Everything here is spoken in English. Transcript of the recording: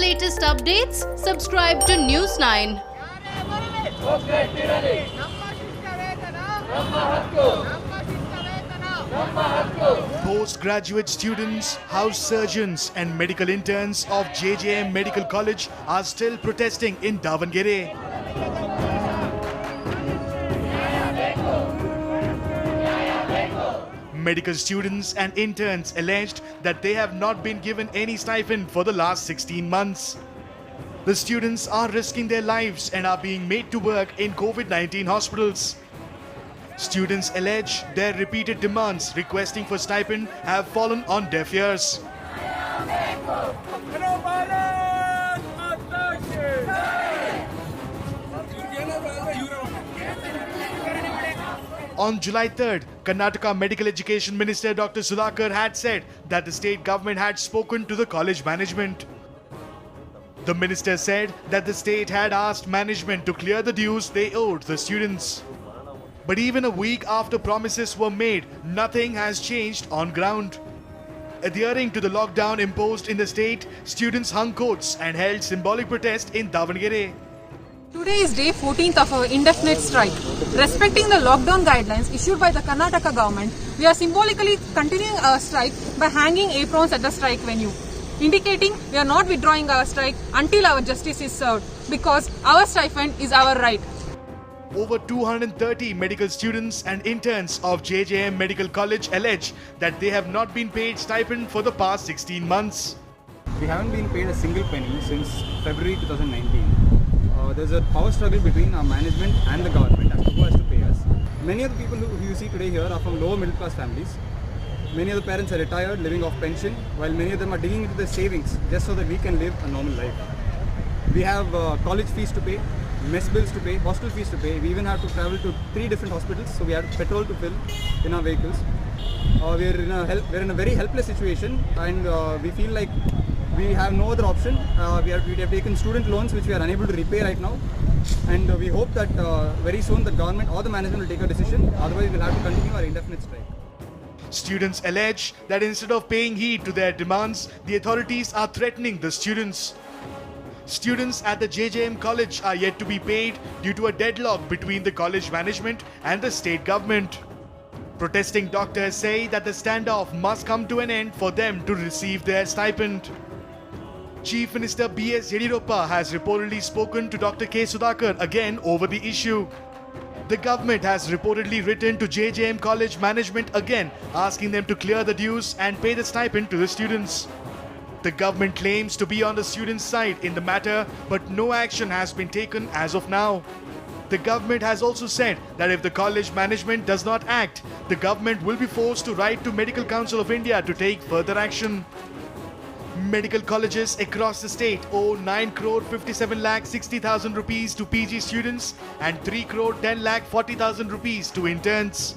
latest updates, subscribe to News 9. Postgraduate students, house surgeons and medical interns of JJM Medical College are still protesting in Davangere. Medical students and interns alleged that they have not been given any stipend for the last 16 months. The students are risking their lives and are being made to work in COVID-19 hospitals. Students allege their repeated demands requesting for stipend have fallen on deaf ears. On July 3rd, Karnataka Medical Education Minister Dr. Sudhakar had said that the state government had spoken to the college management. The minister said that the state had asked management to clear the dues they owed the students. But even a week after promises were made, nothing has changed on ground. Adhering to the lockdown imposed in the state, students hung coats and held symbolic protest in Davangere. Today is day 14th of our indefinite strike. Respecting the lockdown guidelines issued by the Karnataka government, we are symbolically continuing our strike by hanging aprons at the strike venue, indicating we are not withdrawing our strike until our justice is served, because our stipend is our right. Over 230 medical students and interns of JJM Medical College allege that they have not been paid stipend for the past 16 months. We haven't been paid a single penny since February 2019. There's a power struggle between our management and the government as to who has to pay us. Many of the people who you see today here are from lower middle class families. Many of the parents are retired, living off pension, while many of them are digging into their savings just so that we can live a normal life. We have college fees to pay, mess bills to pay, hostel fees to pay. We even have to travel to 3 different hospitals, so we have petrol to fill in our vehicles. We're in a very helpless situation, and we feel like we have no other option. We have taken student loans which we are unable to repay right now, and we hope that very soon the government or the management will take a decision. Otherwise, we'll have to continue our indefinite strike. Students allege that instead of paying heed to their demands, the authorities are threatening the students. Students at the JJM college are yet to be paid due to a deadlock between the college management and the state government. Protesting doctors say that the standoff must come to an end for them to receive their stipend. Chief Minister B.S. Yediyurappa has reportedly spoken to Dr. K. Sudhakar again over the issue. The government has reportedly written to JJM College management again, asking them to clear the dues and pay the stipend to the students. The government claims to be on the students' side in the matter, but no action has been taken as of now. The government has also said that if the college management does not act, the government will be forced to write to Medical Council of India to take further action. Medical colleges across the state owe 9 crore 57 lakh 60,000 rupees to PG students and 3 crore 10 lakh 40,000 rupees to interns.